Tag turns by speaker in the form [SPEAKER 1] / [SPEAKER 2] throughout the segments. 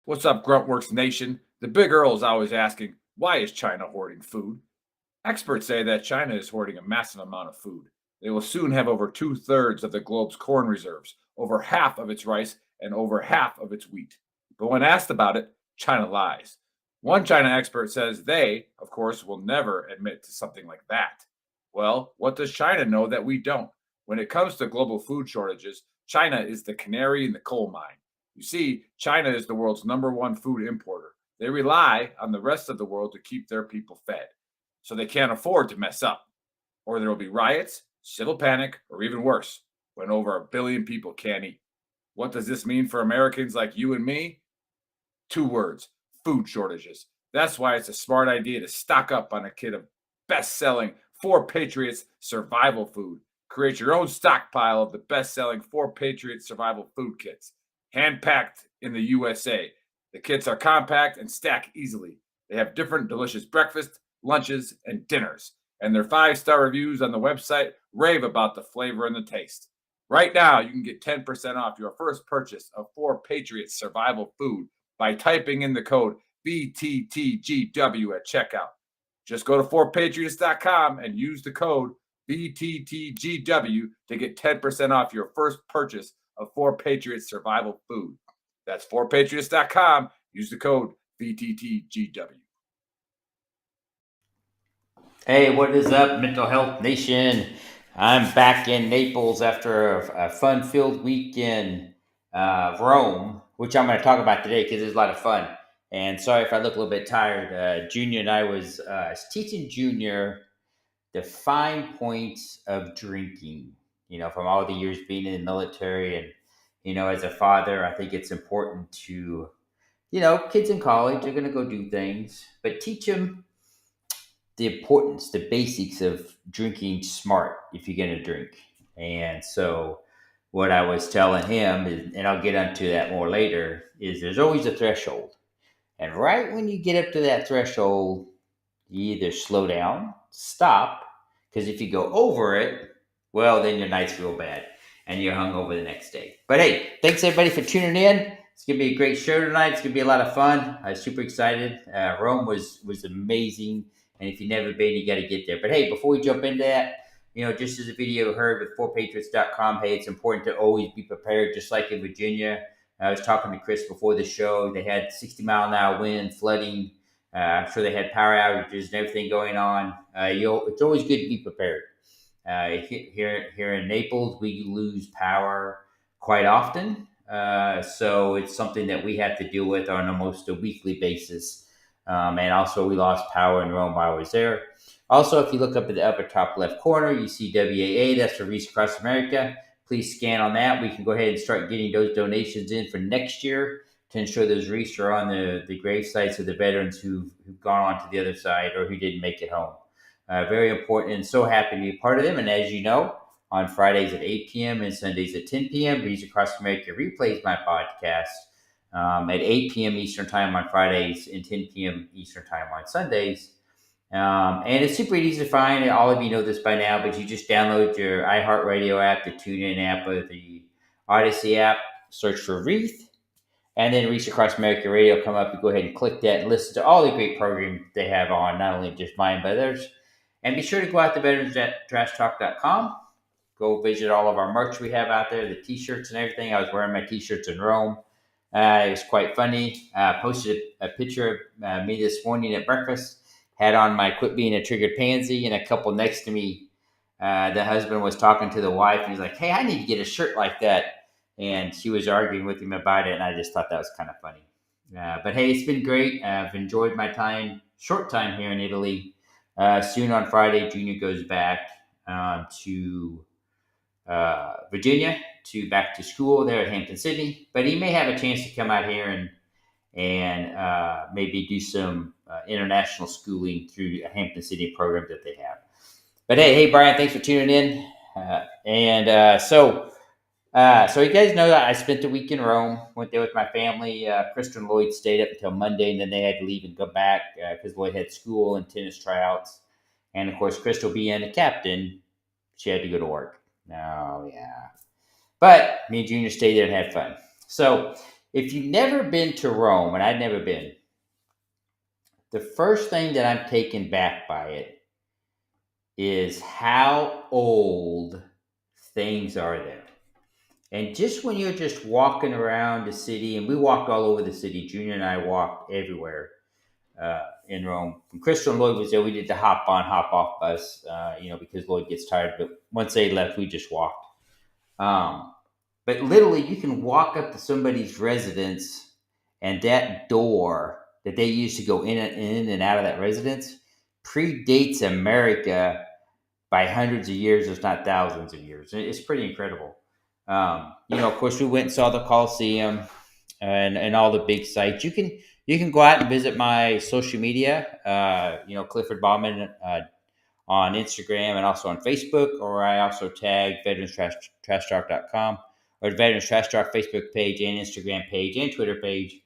[SPEAKER 1] What's up, Gruntworks Nation? The Big Earl is always asking, why is China hoarding food? Experts say that China is hoarding a massive amount of food. They will soon have over two-thirds of the globe's corn reserves, over half of its rice, and over half of its wheat. But when asked about it, China lies. One China expert says they, of course, will never admit to something like that. Well, what does China know that we don't? When it comes to global food shortages, China is the canary in the coal mine. You see, China is the world's number one food importer. They rely on the rest of the world to keep their people fed. So they can't afford to mess up, or there will be riots, civil panic, or even worse, when over a billion people can't eat. What does this mean for Americans like you and me? Two words: food shortages. That's why it's a smart idea to stock up on a kit of best selling Four Patriots survival food. Create your own stockpile of the best selling Four Patriots survival food kits, hand packed in the USA. The kits are compact and stack easily. They have different delicious breakfasts, lunches, and dinners. And their 5-star reviews on the website rave about the flavor and the taste. Right now, you can get 10% off your first purchase of Four Patriots survival food by typing in the code VTTGW at checkout. Just go to 4patriots.com and use the code VTTGW to get 10% off your first purchase of Four Patriots survival food. That's 4patriots.com. Use the code VTTGW.
[SPEAKER 2] Hey, what is up, Mental Health Nation? I'm back in Naples after a fun-filled week in Rome, which I'm going to talk about today because it's a lot of fun. And sorry if I look a little bit tired. Junior and I was teaching Junior the fine points of drinking. From all the years being in the military, and as a father, I think it's important to, kids in college are going to go do things, but teach them the importance, the basics of drinking smart if you're going to drink. And so, what I was telling him, is, and I'll get into that more later, is there's always a threshold. And right when you get up to that threshold, you either slow down, stop, because if you go over it, well, then your nights feel bad and you're hungover the next day. But hey, thanks everybody for tuning in. It's gonna be a great show tonight. It's gonna be a lot of fun. I'm super excited. Rome was amazing, and if you've never been, you got to get there. But hey, before we jump into that, just as a video heard with 4patriots.com, hey, it's important to always be prepared. Just like in Virginia, I was talking to Chris before the show. They had 60-mile-an-hour wind, flooding. I'm sure they had power outages and everything going on. It's always good to be prepared. Here in Naples, we lose power quite often. So it's something that we have to deal with on almost a weekly basis. And also, we lost power in Rome while I was there. Also, if you look up at the upper top left corner, you see WAA. That's for Wreaths Across America. Please scan on that. We can go ahead and start getting those donations in for next year to ensure those wreaths are on the grave sites of the veterans who've gone on to the other side or who didn't make it home. Very important, and so happy to be part of them. And as you know, on Fridays at 8 p.m. and Sundays at 10 p.m., Wreaths Across America replays my podcast at 8 p.m. Eastern Time on Fridays and 10 p.m. Eastern Time on Sundays. And it's super easy to find. All of you know this by now, but you just download your iHeart Radio app, the TuneIn app, or the Audacy app, search for Wreath, and then Wreaths Across America Radio come up. You go ahead and click that and listen to all the great programming they have on, not only just mine, but others. And be sure to go out to veterans.trashtalk.com. Go visit all of our merch we have out there, the t-shirts and everything. I was wearing my t-shirts in Rome. It was quite funny. Posted a picture of me this morning at breakfast. Had on my Quit Being a Triggered Pansy, and a couple next to me, the husband was talking to the wife, and he's like, hey, I need to get a shirt like that. And she was arguing with him about it, and I just thought that was kind of funny. But hey, it's been great. I've enjoyed my short time here in Italy. Soon on Friday, Junior goes back to Virginia back to school there at Hampton Sydney. But he may have a chance to come out here and maybe do some international schooling through a Hampton Sydney program that they have. But hey, Brian, thanks for tuning in. So you guys know that I spent the week in Rome, went there with my family. Kristen and Lloyd stayed up until Monday, and then they had to leave and go back because Lloyd had school and tennis tryouts. And, of course, Crystal being a captain, she had to go to work. Oh, yeah. But me and Junior stayed there and had fun. So If you've never been to Rome, and I'd never been, the first thing that I'm taken back by it is how old things are there. And just when you're just walking around the city, and we walked all over the city, Junior and I walked everywhere in Rome. When Crystal and Lloyd was there, we did the hop on, hop off bus, because Lloyd gets tired. But once they left, we just walked. But literally, you can walk up to somebody's residence, and that door that they used to go in and out of that residence predates America by hundreds of years, if not thousands of years. It's pretty incredible. Of course, we went and saw the Coliseum and all the big sites. You can go out and visit my social media. Clifford Bauman on Instagram and also on Facebook, or I also tag veteranstrashtalk.com or the Veterans Trash Talk Facebook page and Instagram page and Twitter page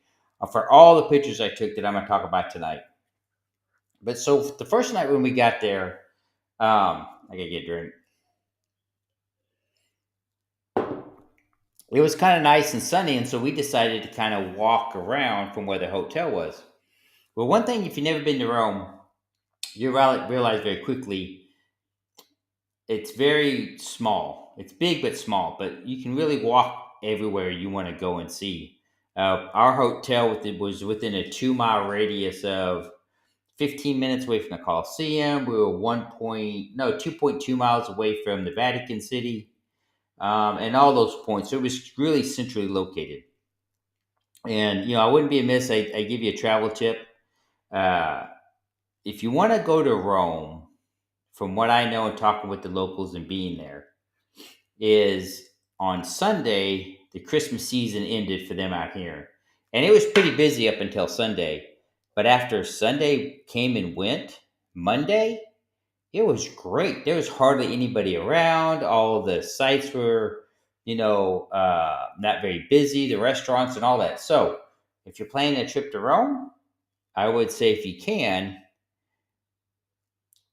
[SPEAKER 2] for all the pictures I took that I'm going to talk about tonight. But so the first night when we got there, I gotta get a drink. It was kind of nice and sunny, and so we decided to kind of walk around from where the hotel was. Well, one thing, if you've never been to Rome, you realize very quickly it's very small. It's big but small, but you can really walk everywhere you want to go and see. Our hotel was within a 2 mile radius of 15 minutes away from the Coliseum. We were 2.2 miles away from the Vatican City, and all those points. So it was really centrally located. And I wouldn't be amiss. I give you a travel tip. Uh, if you want to go to Rome, from what I know and talking with the locals and being there, is on Sunday the Christmas season ended for them out here, and it was pretty busy up until Sunday. But after Sunday came and went, Monday it was great. There was hardly anybody around. All the sites were, not very busy. The restaurants and all that. So, if you're planning a trip to Rome, I would say if you can,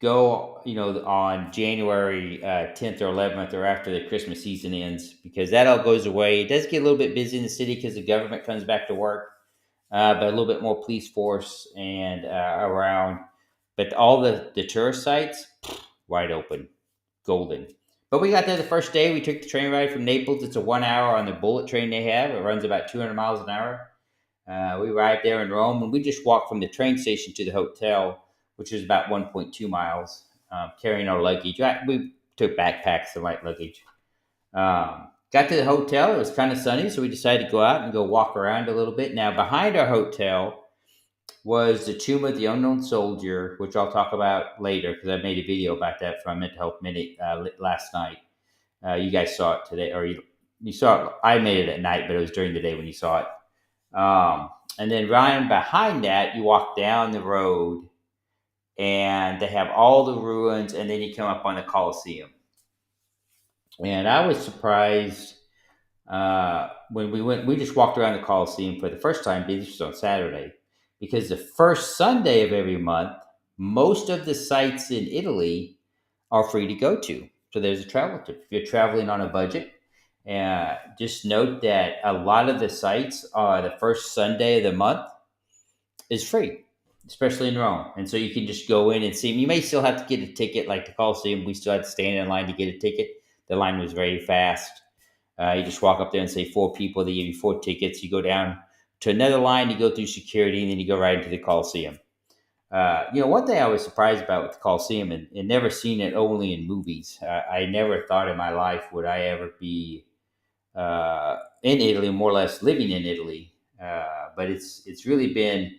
[SPEAKER 2] go, on January 10th or 11th or after the Christmas season ends, because that all goes away. It does get a little bit busy in the city because the government comes back to work, but a little bit more police force and around. But all the tourist sites, wide open, golden. But we got there the first day. We took the train ride from Naples. It's a 1 hour on the bullet train they have. It runs about 200 miles an hour. We arrived there in Rome, and we just walked from the train station to the hotel, which is about 1.2 miles, carrying our luggage. We took backpacks and light luggage. Got to the hotel. It was kind of sunny, so we decided to go out and go walk around a little bit. Now, behind our hotel was the Tomb of the Unknown Soldier, which I'll talk about later because I made a video about that for my Mental Health Minute last night. You guys saw it today, or you saw it. I made it at night, but it was during the day when you saw it. And then right behind that, you walk down the road, and they have all the ruins, and then you come up on the Colosseum. And I was surprised when we went. We just walked around the Colosseum for the first time. This was on Saturday, because the first Sunday of every month, most of the sites in Italy are free to go to. So there's a travel tip. If you're traveling on a budget, just note that a lot of the sites, the first Sunday of the month is free, especially in Rome. And so you can just go in and see them. You may still have to get a ticket, like the Colosseum. We still had to stand in line to get a ticket. The line was very fast. You just walk up there and say 4 people. They give you 4 tickets. You go down to another line. You go through security, and then you go right into the Colosseum. One thing I was surprised about with the Colosseum, and never seen it only in movies. I never thought in my life would I ever be in Italy, more or less living in Italy. But it's really been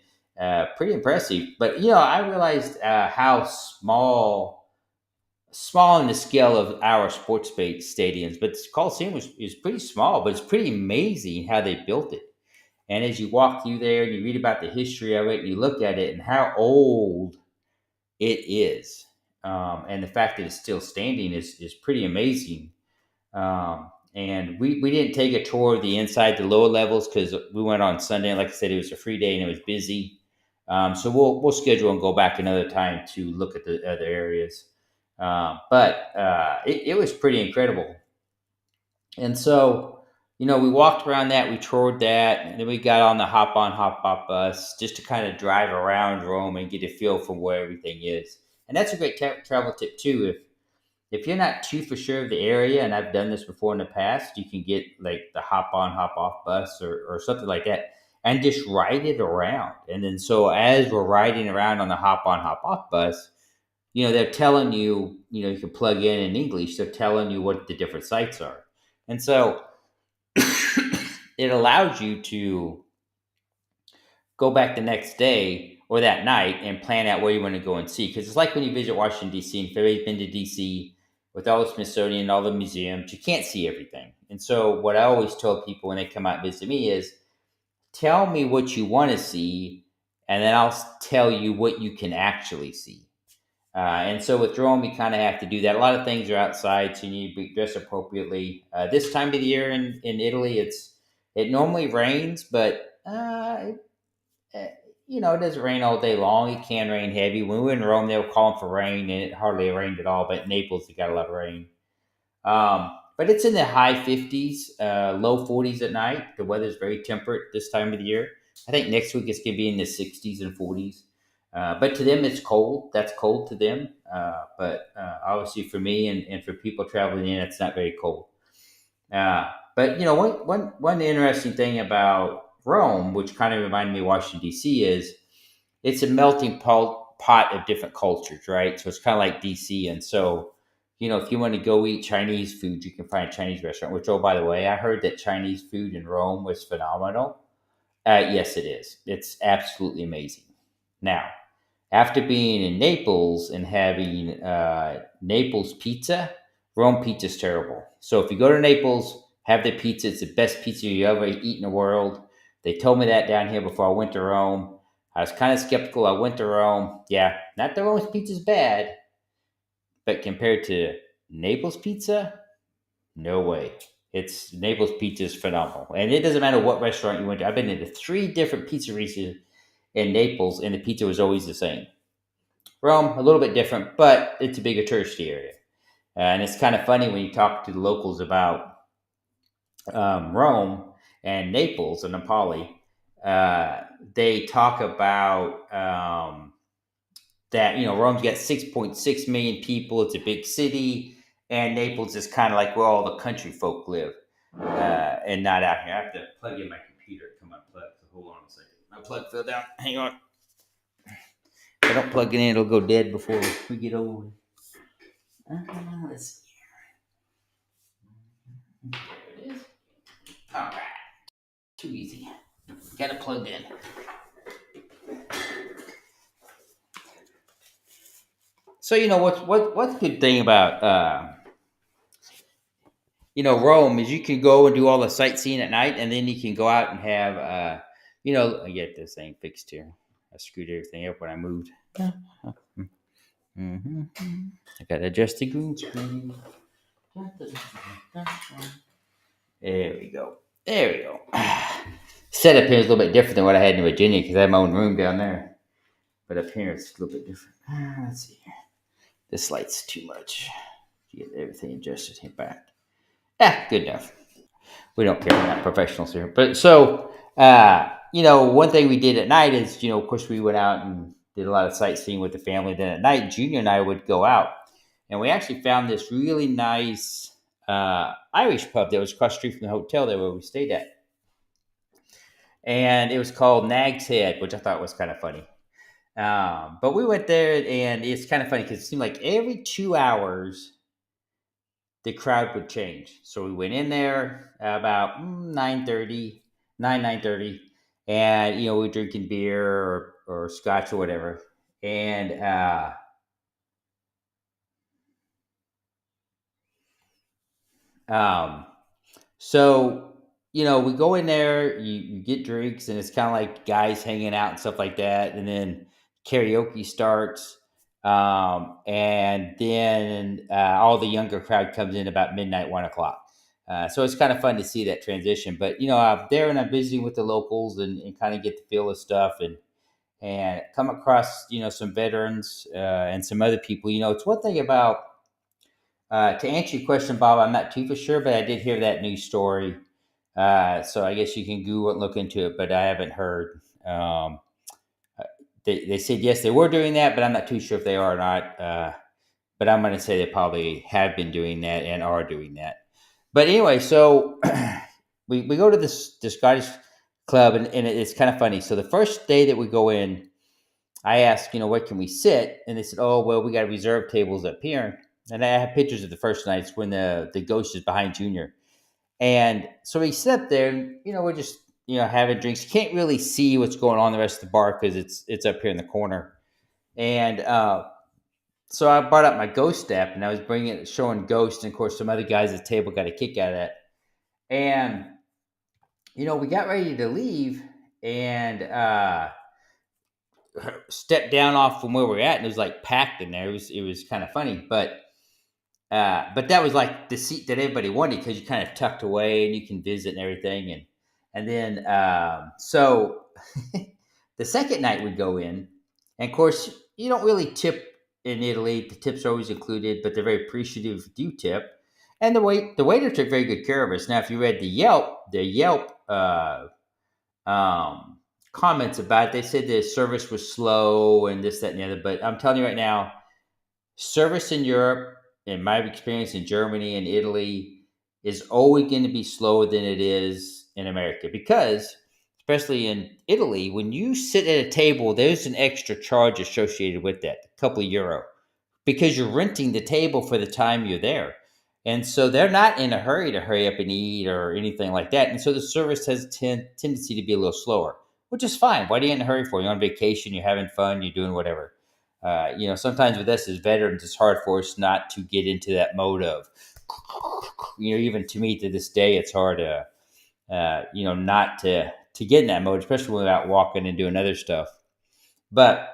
[SPEAKER 2] pretty impressive. But I realized how small in the scale of our sports stadiums. But the Coliseum is pretty small, but it's pretty amazing how they built it. And as you walk through there and you read about the history of it, and you look at it and how old it is, and the fact that it's still standing is pretty amazing. And we didn't take a tour of the inside, the lower levels, because we went on Sunday. Like I said, it was a free day and it was busy. So we'll schedule and go back another time to look at the other areas. But it was pretty incredible. And so, we walked around that, we toured that, and then we got on the hop on, hop off bus just to kind of drive around Rome and get a feel for where everything is. And that's a great travel tip too. If you're not too for sure of the area, and I've done this before in the past, you can get like the hop on, hop off bus or something like that and just ride it around. And then so as we're riding around on the hop on, hop off bus, they're telling you, you can plug in English. They're telling you what the different sites are. And so it allows you to go back the next day or that night and plan out where you want to go and see. Because it's like when you visit Washington, D.C., and if everybody's been to D.C., with all the Smithsonian, all the museums, you can't see everything. And so what I always tell people when they come out and visit me is, tell me what you want to see, and then I'll tell you what you can actually see. And so with Rome, you kind of have to do that. A lot of things are outside, so you need to be dressed appropriately. This time of the year in Italy, it normally rains, but it doesn't rain all day long. It can rain heavy. When we were in Rome, they were calling for rain, and it hardly rained at all. But in Naples, it got a lot of rain. But it's in the high 50s, low 40s at night. The weather's very temperate this time of the year. I think next week it's going to be in the 60s and 40s. But to them, it's cold. That's cold to them. But obviously for me and for people traveling in, it's not very cold. But one interesting thing about Rome, which kind of reminded me of Washington, D.C., is it's a melting pot of different cultures, right? So it's kind of like D.C. And so, if you want to go eat Chinese food, you can find a Chinese restaurant, which, oh, by the way, I heard that Chinese food in Rome was phenomenal. Yes, it is. It's absolutely amazing. Now, after being in Naples and having Naples pizza, Rome pizza is terrible. So if you go to Naples, have the pizza. It's the best pizza you ever eat in the world. They told me that down here before I went to Rome. I was kind of skeptical. I went to Rome. Yeah, not that Rome's pizza's bad, but compared to Naples pizza, no way. It's Naples pizza is phenomenal, and it doesn't matter what restaurant you went to. I've been into 3 different pizzerias in Naples, and the pizza was always the same. Rome, a little bit different, but it's a bigger touristy area. And it's kind of funny when you talk to the locals about Rome and Naples and Napoli. They talk about that, Rome's got 6.6 million people. It's a big city. And Naples is kind of like where all the country folk live and not out here. I have to plug in my computer. Come unplug. So hold on a second. My plug fell down. Hang on. If I don't plug it in, it'll go dead before we get over. Let's see. There it is. All right. Too easy. Got it plugged in. So what's a good thing about Rome is you can go and do all the sightseeing at night, and then you can go out and have I get this thing fixed here. I screwed everything up when I moved. Mm-hmm. I got to adjust the green screen. There we go. Setup here is a little bit different than what I had in Virginia because I have my own room down there. But up here it's a little bit different. Let's see here. This light's too much. Get everything adjusted here back. Good enough. We don't care. We're not professionals here. But so, one thing we did at night is, of course, we went out and did a lot of sightseeing with the family. Then at night, Junior and I would go out. And we actually found this really nice Irish pub that was across the street from the hotel there where we stayed at. And it was called Nag's Head, which I thought was kind of funny. But we went there, and it's kind of funny because it seemed like every 2 hours, the crowd would change. So we went in there about 9:30, 9:30, and we were drinking beer or scotch or whatever. And so we go in there, you get drinks, and it's kind of like guys hanging out and stuff like that, and then karaoke starts. And then all the younger crowd comes in about midnight, 1:00. So it's kind of fun to see that transition. But I'm there and I'm visiting with the locals and kind of get the feel of stuff and come across some veterans and some other people. It's one thing about to answer your question, Bob. I'm not too for sure, but I did hear that news story So I guess you can Google and look into it, but I haven't heard. They said yes, they were doing that, but I'm not too sure if they are or not. But I'm going to say they probably have been doing that and are doing that. But anyway, so we go to the Scottish club, and it's kind of funny. So the first day that we go in, I asked, where can we sit? And they said, oh, well, we got reserved tables up here. And I have pictures of the first nights when the ghost is behind Junior. And so we sit there, and, we're just, having drinks. You can't really see what's going on in the rest of the bar because it's up here in the corner. And so I brought up my Ghost app, and I was showing Ghost, and of course some other guys at the table got a kick out of that. And we got ready to leave, and stepped down off from where we're at, and it was like packed in there. It was kind of funny, but that was like the seat that everybody wanted because you kind of tucked away and you can visit and everything. And then so the second night we go in, and of course you don't really tip in Italy. The tips are always included, but they're very appreciative if you tip. And the waiter took very good care of us. Now, if you read the Yelp comments about it, they said the service was slow and this, that, and the other. But I'm telling you right now, service in Europe, in my experience in Germany and Italy, is always going to be slower than it is in America because, especially in Italy, when you sit at a table, there's an extra charge associated with that, a couple of euro, because you're renting the table for the time you're there. And so they're not in a hurry to hurry up and eat or anything like that. And so the service has a tendency to be a little slower, which is fine. Why do you in a hurry for? You're on vacation, you're having fun, you're doing whatever. Sometimes with us as veterans, it's hard for us not to get into that mode of, even to me to this day, it's hard to, not to get in that mode, especially without walking and doing other stuff. But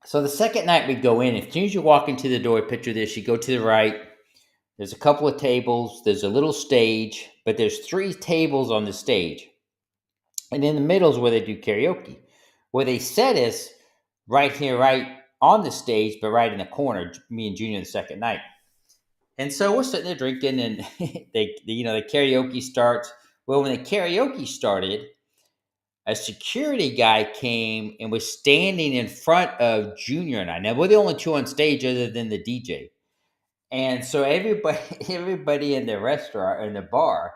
[SPEAKER 2] so the second night we go in, as soon as you walk into the door, picture this, you go to the right, there's a couple of tables, there's a little stage, but there's 3 tables on the stage. And in the middle is where they do karaoke. Where they set us right here, right on the stage, but right in the corner, me and Junior the second night. And so we're sitting there drinking, and the karaoke starts. Well, when the karaoke started, a security guy came and was standing in front of Junior and I. Now, we're the only 2 on stage other than the DJ. And so everybody in the restaurant, in the bar,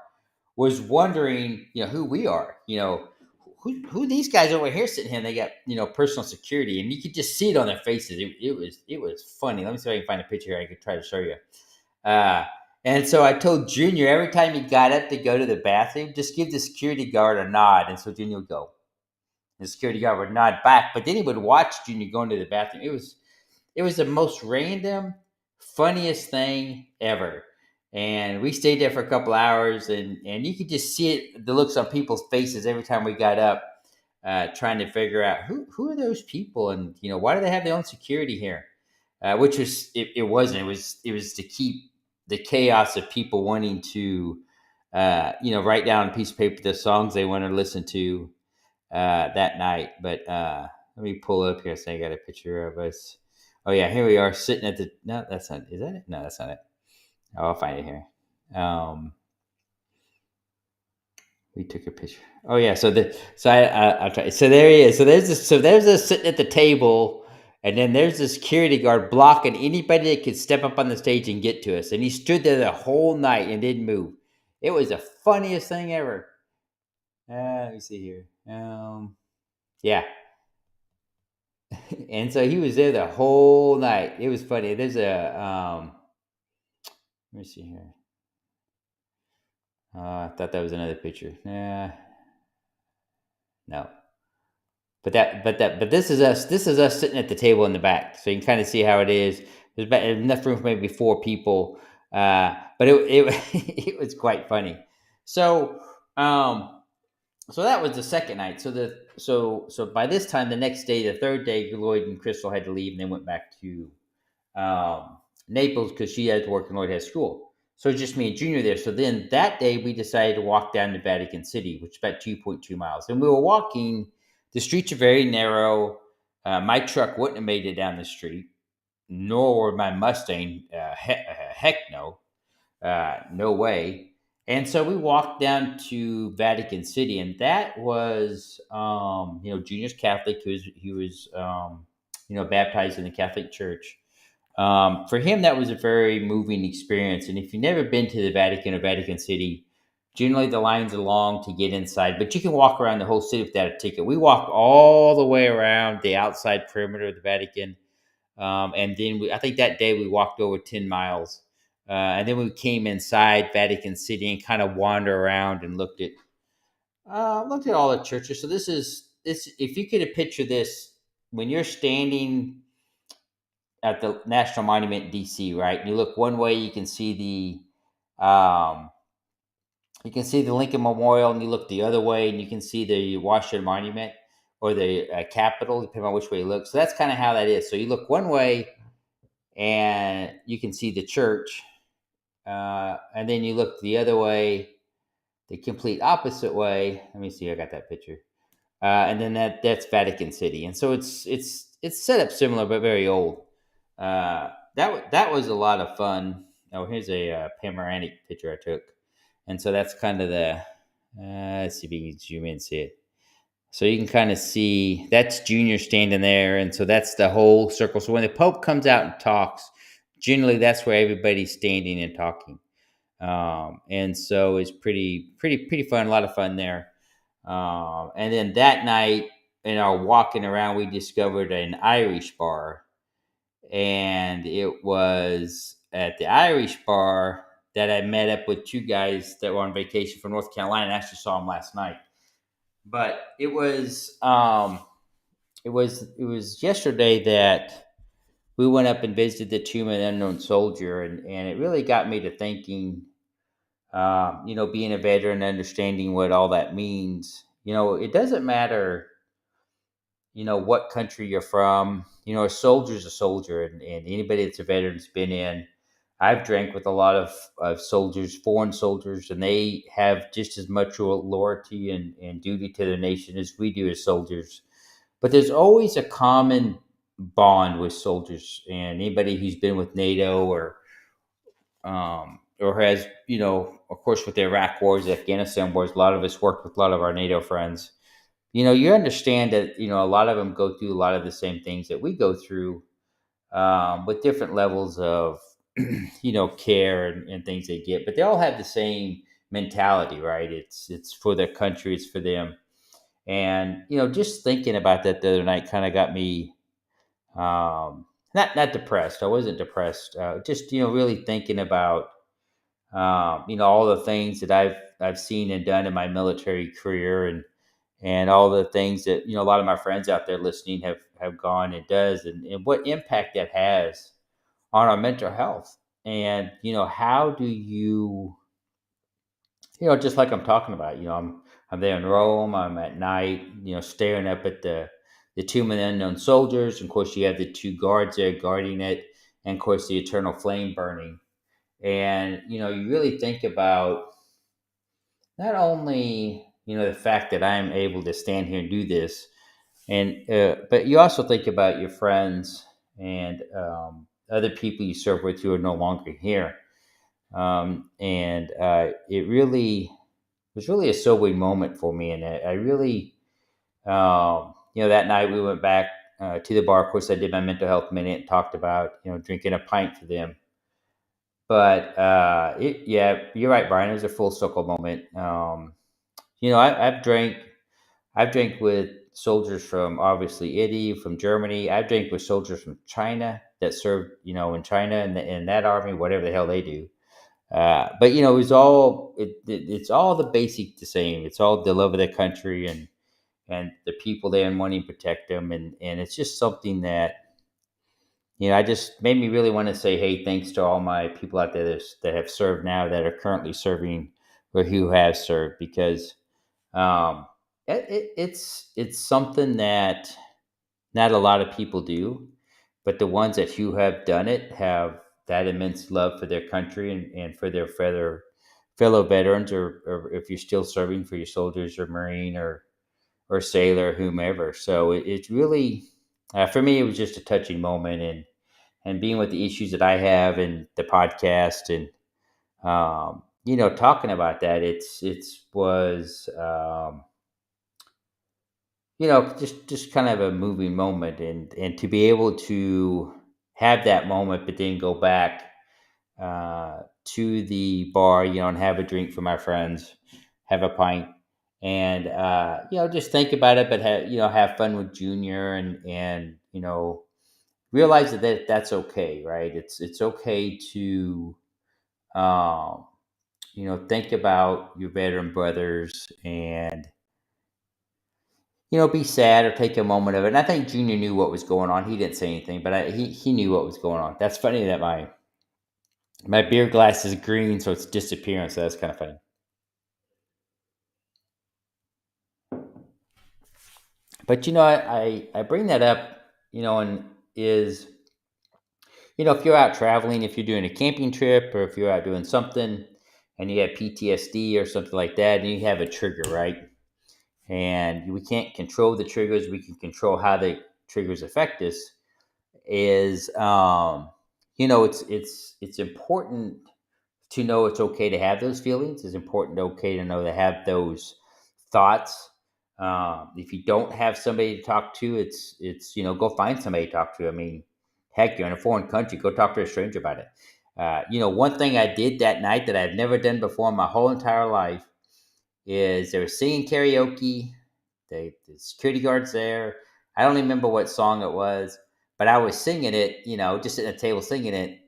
[SPEAKER 2] was wondering, who we are, who these guys over here sitting here. They got, personal security, and you could just see it on their faces. It was funny. Let me see if I can find a picture here. I could try to show you. And so I told Junior every time he got up to go to the bathroom, just give the security guard a nod. And so Junior would go. The security guard would nod back, but then he would watch Junior go into the bathroom. It was the most random, funniest thing ever. And we stayed there for a couple hours, and you could just see it, the looks on people's faces every time we got up, trying to figure out who are those people, and why do they have their own security here? Which was it wasn't. It was to keep the chaos of people wanting to write down on a piece of paper the songs they want to listen to that night. But let me pull up here. So I got a picture of us. Oh yeah, here we are sitting at the. No, that's not. Is that it? No, that's not it. Oh, I'll find it here. We took a picture. Oh yeah, I'll try. So there he is. So there's this sitting at the table, and then there's the security guard blocking anybody that could step up on the stage and get to us. And he stood there the whole night and didn't move. It was the funniest thing ever. Let me see here. Yeah. And so he was there the whole night. It was funny. There's a let me see here. I thought that was another picture. No. But this is us. This is us sitting at the table in the back, so you can kind of see how it is. There's enough room for maybe 4 people, but it it was quite funny. So so that was the second night. So by this time, the next day, the third day, Lloyd and Crystal had to leave, and they went back to Naples because she had to work and Lloyd had school. So it's just me and Junior there. So then that day we decided to walk down to Vatican City, which is about 2.2 miles. And we were walking. The streets are very narrow. My truck wouldn't have made it down the street, nor would my Mustang. Heck no. No way. And so we walked down to Vatican City, and that was, Junior's Catholic. He was baptized in the Catholic Church. For him, that was a very moving experience. And if you've never been to the Vatican or Vatican City, generally the lines are long to get inside, but you can walk around the whole city without a ticket. We walked all the way around the outside perimeter of the Vatican. And then I think that day we walked over 10 miles. And then we came inside Vatican City and kind of wandered around and looked at all the churches. So this. If you could picture this, when you're standing at the National Monument in DC, right? And you look one way, you can see the Lincoln Memorial, and you look the other way, and you can see the Washington Monument or the Capitol, depending on which way you look. So that's kind of how that is. So you look one way, and you can see the church, and then you look the other way, the complete opposite way. Let me see. I got that picture, and then that's Vatican City, and so it's set up similar but very old. That was a lot of fun. Oh, here's a panoramic picture I took, and so that's kind of the. Let's see if you can zoom in and see it. So you can kind of see that's Junior standing there, and so that's the whole circle. So when the Pope comes out and talks, generally that's where everybody's standing and talking, and so it's pretty fun. A lot of fun there. And then that night, in our walking around, we discovered an Irish bar, and it was at the Irish bar that I met up with two guys that were on vacation from North Carolina. I actually saw them last night, but it was yesterday that we went up and visited the tomb of an unknown soldier, and it really got me to thinking. Being a veteran, understanding what all that means. It doesn't matter what country you're from. A soldier's a soldier, and anybody that's a veteran's been in. I've drank with a lot of soldiers, foreign soldiers, and they have just as much loyalty and duty to their nation as we do as soldiers. But there's always a common bond with soldiers, and anybody who's been with NATO or has, of course, with the Iraq wars, the Afghanistan wars, a lot of us worked with a lot of our NATO friends. You understand that, a lot of them go through a lot of the same things that we go through, with different levels of, care and things they get, but they all have the same mentality, right? It's for their country, it's for them. And, just thinking about that the other night kind of got me, not depressed. I wasn't depressed. Just, really thinking about, all the things that I've seen and done in my military career, and all the things that a lot of my friends out there listening have gone and does, and what impact that has on our mental health. And how do just like I'm talking about, I'm there in Rome. I'm at night, staring up at the tomb of the unknown soldiers. And of course, you have the two guards there guarding it, and of course, the eternal flame burning. And you really think about not only the fact that I'm able to stand here and do this, and but you also think about your friends and other people you serve with who are no longer here. And it really was really a sobering moment for me, and I really, that night we went back to the bar. Of course, I did my mental health minute and talked about drinking a pint for them. But yeah, you're right, Brian. It was a full circle moment. I've drank with soldiers from obviously Italy, from Germany. I've drank with soldiers from China that served, in China and in that army, whatever the hell they do. But it's all the basic the same. It's all the love of their country and the people there and wanting to protect them, and it's just something that I just made me really want to say, hey, thanks to all my people out there that have served now, that are currently serving, or who have served, because um, it's something that not a lot of people do, but the ones that who have done it have that immense love for their country, and for their fellow veterans, or if you're still serving, for your soldiers or Marine or sailor, whomever. So it's really, for me, it was just a touching moment, and being with the issues that I have, and the podcast, and talking about that, was just kind of a moving moment, and to be able to have that moment, but then go back to the bar, and have a drink for my friends, have a pint, and just think about it, but have fun with Junior, and realize that's okay, right? It's okay to um, think about your veteran brothers, and be sad or take a moment of it. And I think Junior knew what was going on. He didn't say anything, but he knew what was going on. That's funny that my beer glass is green, so it's disappearing. So that's kind of funny. But I bring that up, and is if you're out traveling, if you're doing a camping trip, or if you're out doing something, and you have PTSD or something like that, and you have a trigger, right? And we can't control the triggers. We can control how the triggers affect us. Is it's important to know it's okay to have those feelings. It's important, okay, to know to have those thoughts. If you don't have somebody to talk to, it's go find somebody to talk to. I mean, heck, you're in a foreign country, go talk to a stranger about it. One thing I did that night that I've never done before in my whole entire life is they were singing karaoke. The security guards there. I don't even remember what song it was, but I was singing it, just at the table singing it,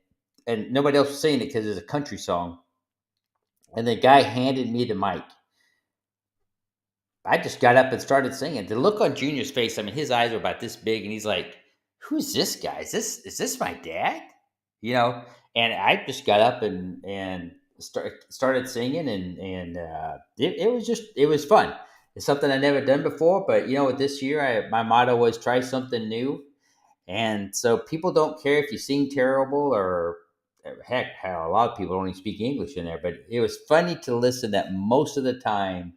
[SPEAKER 2] and nobody else was singing it because it's a country song. And the guy handed me the mic. I just got up and started singing. The look on Junior's face, I mean, his eyes were about this big, and he's like, "Who's this guy? Is this my dad?" And I just got up and started singing, and it was fun. It's something I never done before, but with this year, my motto was try something new, and so people don't care if you sing terrible or heck, how a lot of people don't even speak English in there. But it was funny to listen that most of the time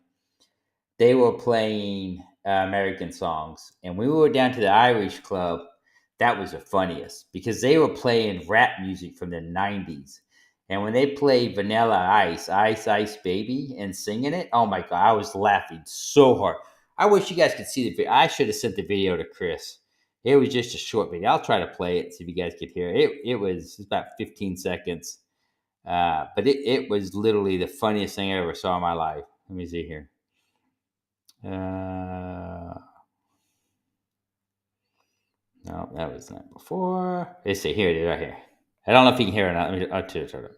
[SPEAKER 2] they were playing American songs. And when we were down to the Irish club, that was the funniest because they were playing rap music from the 90s. And when they played Vanilla Ice, Ice Ice Baby, and singing it, oh my God, I was laughing so hard. I wish you guys could see the video. I should have sent the video to Chris. It was just a short video. I'll try to play it, see if you guys could hear it. It was about 15 seconds. But it was literally the funniest thing I ever saw in my life. Let me see here. No, that was not before. Let's see. Here it is, right here. I don't know if you can hear it or not. Let me. I'll turn it.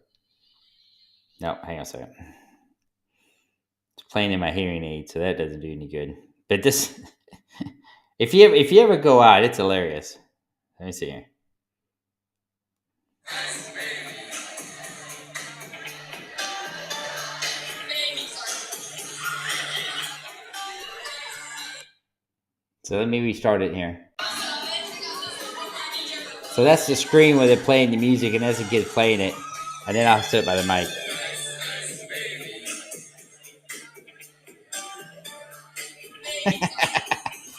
[SPEAKER 2] No, hang on a second. It's playing in my hearing aid, so that doesn't do any good. But this, if you ever go out, it's hilarious. Let me see here. So let me restart it here. So that's the screen where they're playing the music, and there's a kid playing it, and then I'll sit by the mic.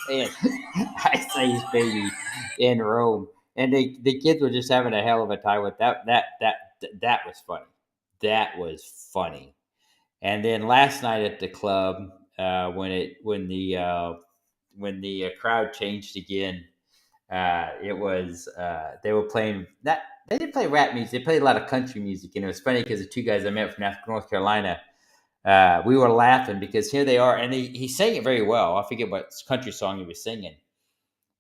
[SPEAKER 2] And I say his baby in Rome, and the kids were just having a hell of a time with that. That was funny. That was funny. And then last night at the club, when the crowd changed again, it was they were playing that they didn't play rap music. They played a lot of country music, and it was funny because the two guys I met from North Carolina, we were laughing because here they are, and he sang it very well. I forget what country song he was singing,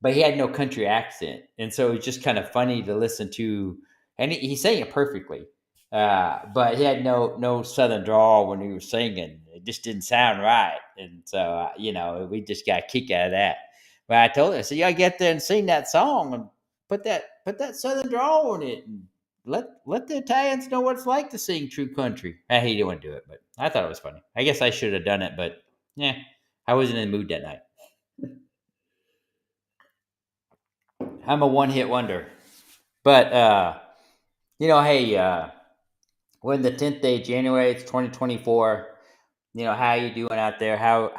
[SPEAKER 2] but he had no country accent, and so it was just kind of funny to listen to. And he sang it perfectly, but he had no southern drawl when he was singing. It just didn't sound right, and so we just got a kick out of that. But I told him, I said, "You gotta get there and sing that song and put that southern drawl on it, and let the Italians know what it's like to sing true country." He didn't want to do it, but I thought it was funny. I guess I should have done it, but yeah, I wasn't in the mood that night. I'm a one-hit wonder. But hey, we're in the 10th day of January. It's 2024. How you doing out there? How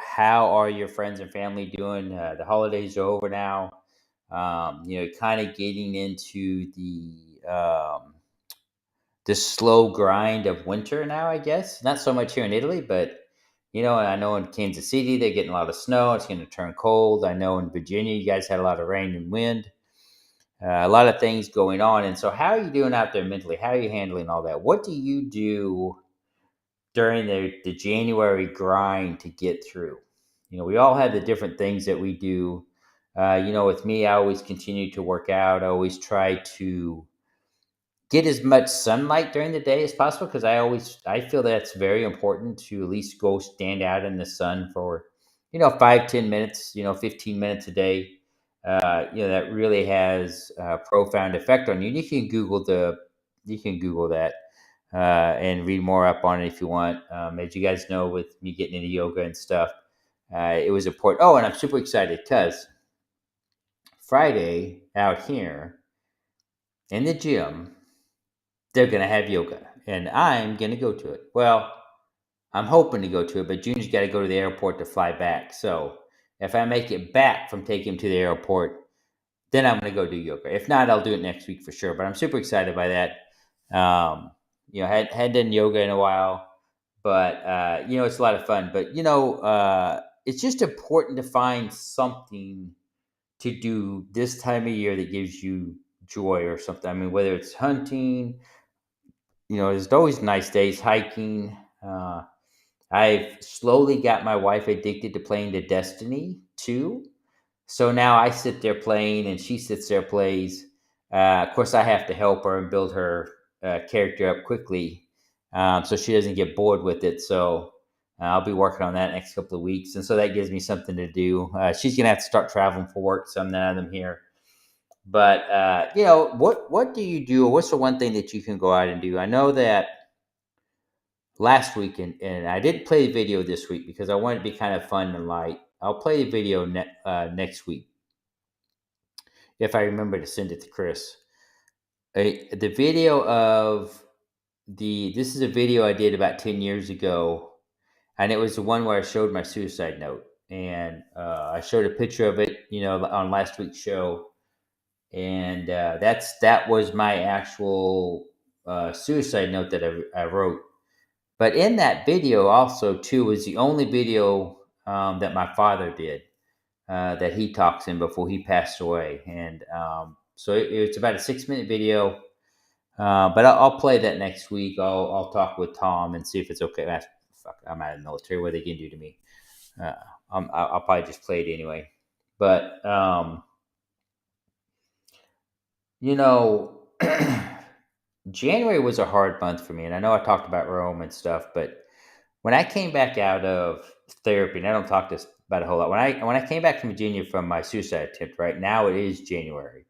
[SPEAKER 2] are your friends and family doing? The holidays are over now. Kind of getting into the slow grind of winter now, I guess. Not so much here in Italy, but I know in Kansas City they're getting a lot of snow. It's going to turn cold. I know in Virginia you guys had a lot of rain and wind, a lot of things going on. And so, how are you doing out there mentally? How are you handling all that? What do you do during the January grind to get through? We all have the different things that we do. With me, I always continue to work out. I always try to get as much sunlight during the day as possible because I feel that's very important to at least go stand out in the sun for 5-10 minutes, 15 minutes a day. That really has a profound effect on you. You can Google that and read more up on it if you want. As you guys know, with me getting into yoga and stuff, it was important. Oh, and I'm super excited because Friday out here in the gym, they're going to have yoga and I'm going to go to it. Well, I'm hoping to go to it, but Junior's got to go to the airport to fly back. So if I make it back from taking him to the airport, then I'm going to go do yoga. If not, I'll do it next week for sure. But I'm super excited by that. Had done yoga in a while, but it's a lot of fun. But it's just important to find something to do this time of year that gives you joy or something. I mean, whether it's hunting, there's always nice days hiking. I've slowly got my wife addicted to playing the Destiny 2. So now I sit there playing and she sits there plays. Of course, I have to help her and build her character up quickly so she doesn't get bored with it. So I'll be working on that next couple of weeks. And so that gives me something to do. She's going to have to start traveling for work. So I'm none of them here. But, what do you do? Or what's the one thing that you can go out and do? I know that last week, and I didn't play the video this week because I wanted to be kind of fun and light. I'll play the video next week if I remember to send it to Chris. The video of this is a video I did about 10 years ago, and it was the one where I showed my suicide note, and I showed a picture of it, on last week's show, and that was my actual suicide note that I wrote. But in that video, also too, was the only video that my father did that he talks in before he passed away, and so it's about a 6-minute video. But I'll play that next week. I'll talk with Tom and see if it's okay. Fuck, I'm out of the military. What are they gonna do to me? Uh, I'll probably just play it anyway. But you know. January was a hard month for me, and I know I talked about Rome and stuff, but when I came back out of therapy, and I don't talk this about a whole lot, when I came back from Virginia from my suicide attempt, right now it is January,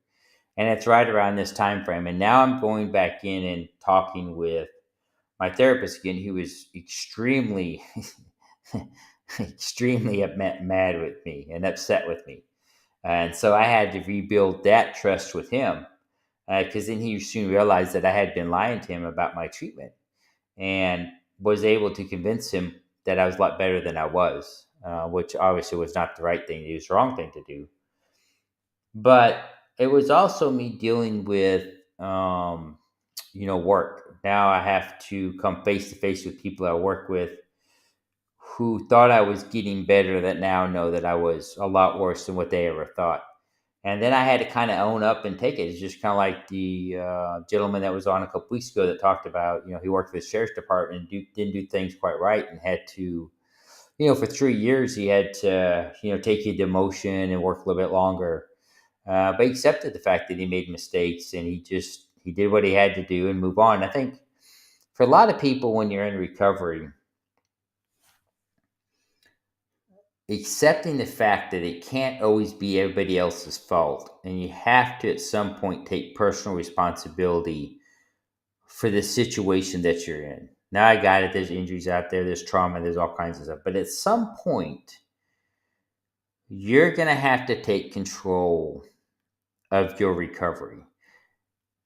[SPEAKER 2] and it's right around this time frame, and now I'm going back in and talking with my therapist again, who is extremely, extremely mad with me and upset with me, and so I had to rebuild that trust with him because then he soon realized that I had been lying to him about my treatment and was able to convince him that I was a lot better than I was, which obviously was not the right thing to do, it's the wrong thing to do. But it was also me dealing with, work. Now I have to come face to face with people I work with who thought I was getting better that now know that I was a lot worse than what they ever thought. And then I had to kind of own up and take it. It's just kind of like the gentleman that was on a couple weeks ago that talked about, he worked for the sheriff's department and didn't do things quite right and had to, for 3 years, he had to, take a demotion and work a little bit longer. But he accepted the fact that he made mistakes and he did what he had to do and move on. I think for a lot of people, when you're in recovery, accepting the fact that it can't always be everybody else's fault, and you have to at some point take personal responsibility for the situation that you're in. Now I got it, there's injuries out there, there's trauma, there's all kinds of stuff, but at some point you're going to have to take control of your recovery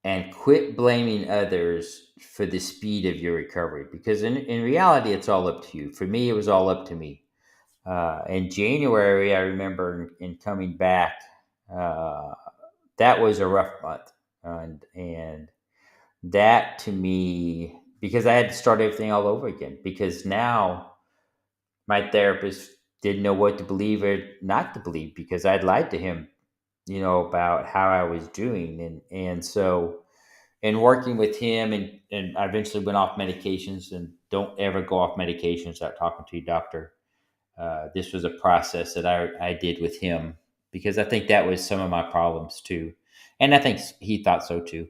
[SPEAKER 2] and quit blaming others for the speed of your recovery, because in reality it's all up to you. For me, it was all up to me. In January, I remember in coming back, that was a rough month, and that to me, because I had to start everything all over again, because now my therapist didn't know what to believe or not to believe, because I'd lied to him, about how I was doing. And so, in working with him, and I eventually went off medications, and don't ever go off medications without talking to your doctor. This was a process that I did with him, because I think that was some of my problems too. And I think he thought so too.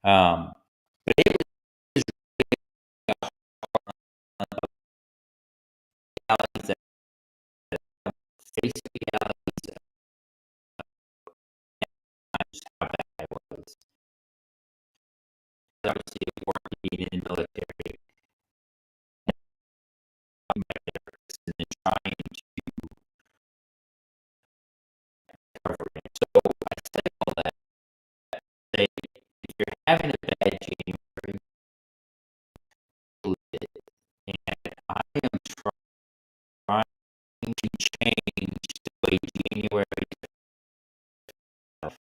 [SPEAKER 2] Um, realities that face realities of just how bad I was. Obviously, working in the military, and then trying to cover it. So I say all that to say, if you're having a bad January, live it. And I am trying to change the way January felt.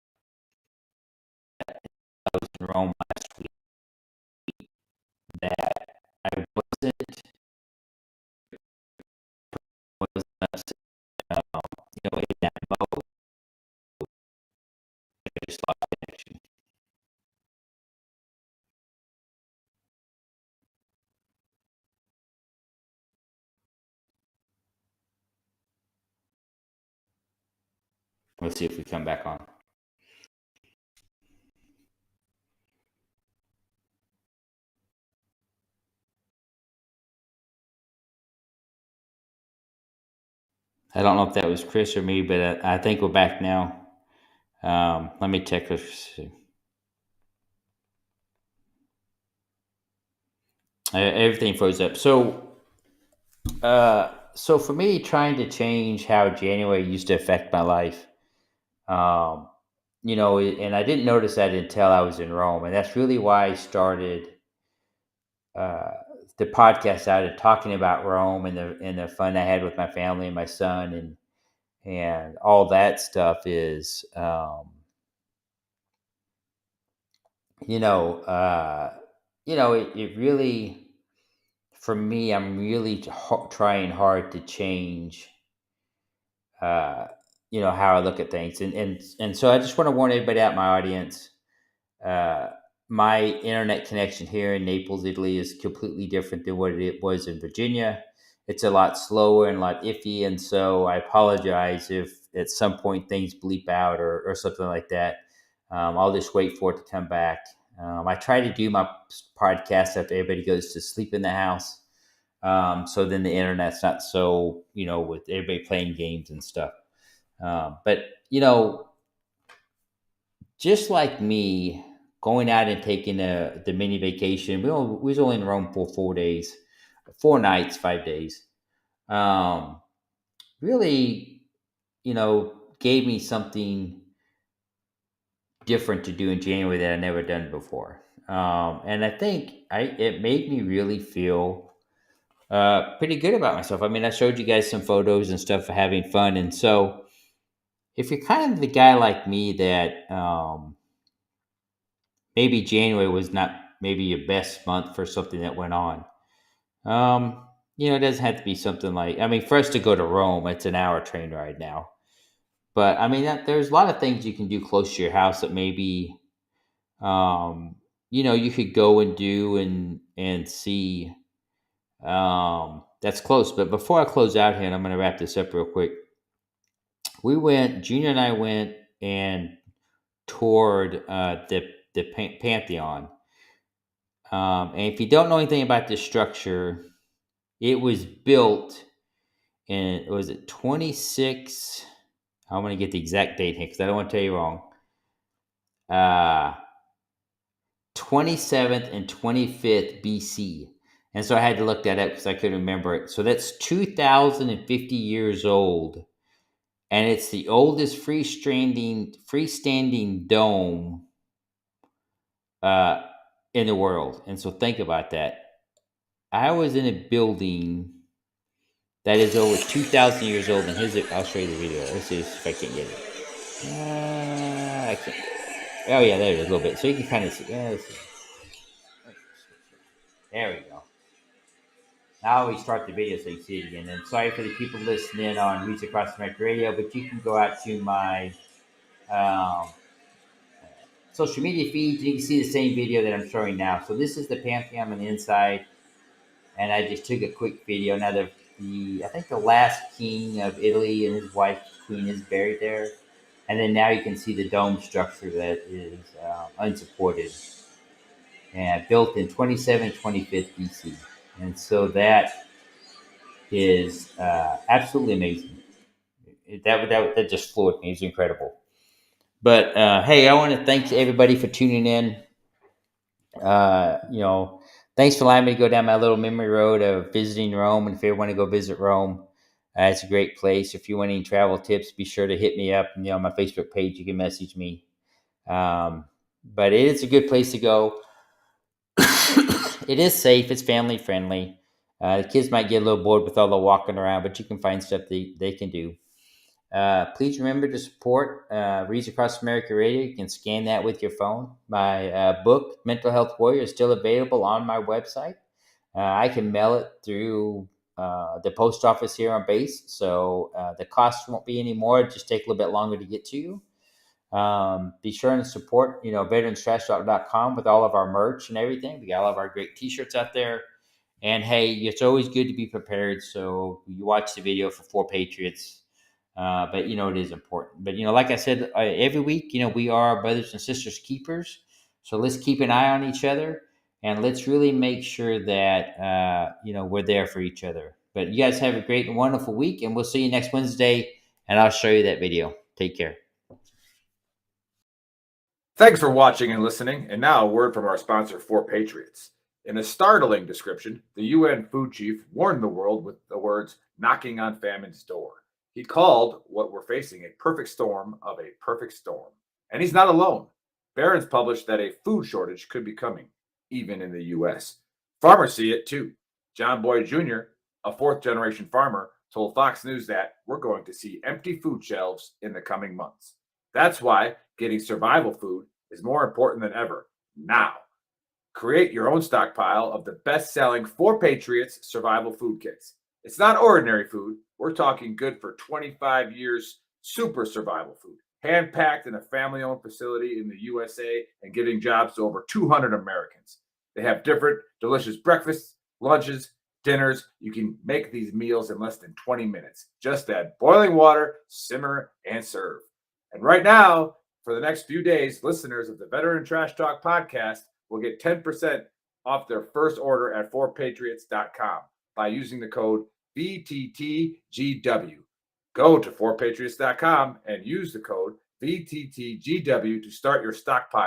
[SPEAKER 2] I was in Rome last week, that I wasn't in that mode. I just lost connection. Let's see if we come back on. I don't know if that was Chris or me, but I think we're back now. Let me check this. Everything froze up. So for me, trying to change how January used to affect my life, um, and I didn't notice that until I was in Rome, and that's really why I started uh, the podcast out and talking about Rome, and the fun I had with my family and my son, and all that stuff is, it really, for me, I'm really trying hard to change, uh, how I look at things. And so I just want to warn everybody out, my audience. Uh, my internet connection here in Naples, Italy is completely different than what it was in Virginia. It's a lot slower and a lot iffy. And so I apologize if at some point things bleep out, or something like that. I'll just wait for it to come back. I try to do my podcast after everybody goes to sleep in the house. So then the internet's not so, with everybody playing games and stuff. But, just like me, going out and taking the mini vacation, we was only in Rome for 4 days, 4 nights, 5 days. Um, Really, gave me something different to do in January that I never done before. And I think it made me really feel pretty good about myself. I mean, I showed you guys some photos and stuff of having fun. And so, if you're kind of the guy like me that, maybe January was not maybe your best month for something that went on. It doesn't have to be something like, I mean, for us to go to Rome, it's an hour train ride now. But I mean, there's a lot of things you can do close to your house that maybe, you could go and do and see. That's close. But before I close out here, and I'm going to wrap this up real quick. Junior and I went and toured the Pantheon. And if you don't know anything about this structure, it was built in, was it 26? I'm going to get the exact date here because I don't want to tell you wrong. 27th and 25th BC. And so I had to look that up because I couldn't remember it. So that's 2,050 years old. And it's the oldest freestanding dome in the world. And so think about that. I was in a building that is over 2,000 years old. And I'll show you the video. Let's see if I can get it. I can't. Oh, yeah, there it is a little bit. So you can kind of see. Yeah, let's see. There we go. I always start the video so you see it again. And sorry for the people listening on Wreaths Across America Radio, but you can go out to my um, social media feeds and you can see the same video that I'm showing now. So this is the Pantheon on the inside, and I just took a quick video. Now I think the last king of Italy and his wife queen is buried there, and then now you can see the dome structure that is unsupported and built in 25th BC, and so that is absolutely amazing. That just floored me. It's incredible. But hey, I want to thank everybody for tuning in. Thanks for allowing me to go down my little memory road of visiting Rome. And if you ever want to go visit Rome, it's a great place. If you want any travel tips, be sure to hit me up. On my Facebook page, you can message me. But it is a good place to go. It is safe. It's family friendly. The kids might get a little bored with all the walking around, but you can find stuff they can do. Please remember to support Wreaths Across America Radio. You can scan that with your phone. My book, Mental Health Warrior, is still available on my website. I can mail it through the post office here on base, so the cost won't be any more. It just take a little bit longer to get to you. Be sure and support, veteranstrashtalk.com with all of our merch and everything. We got all of our great t-shirts out there. And hey, it's always good to be prepared. So you watch the video for 4 Patriots. But it is important. But like I said, every week, we are brothers and sisters keepers. So let's keep an eye on each other, and let's really make sure that we're there for each other. But you guys have a great and wonderful week, and we'll see you next Wednesday. And I'll show you that video. Take care.
[SPEAKER 1] Thanks for watching and listening. And now a word from our sponsor, 4 Patriots. In a startling description, the UN food chief warned the world with the words, knocking on famine's door. He called what we're facing a perfect storm of a perfect storm. And he's not alone. Barron's published that a food shortage could be coming, even in the U.S. Farmers see it too. John Boyd Jr., a 4th-generation farmer, told Fox News that we're going to see empty food shelves in the coming months. That's why getting survival food is more important than ever now. Create your own stockpile of the best-selling 4 Patriots survival food kits. It's not ordinary food. We're talking good for 25 years super survival food, hand-packed in a family-owned facility in the USA and giving jobs to over 200 Americans. They have different delicious breakfasts, lunches, dinners. You can make these meals in less than 20 minutes. Just add boiling water, simmer, and serve. And right now, for the next few days, listeners of the Veteran Trash Talk podcast will get 10% off their first order at 4patriots.com by using the code VTTGW. Go to 4patriots.com and use the code VTTGW to start your stockpile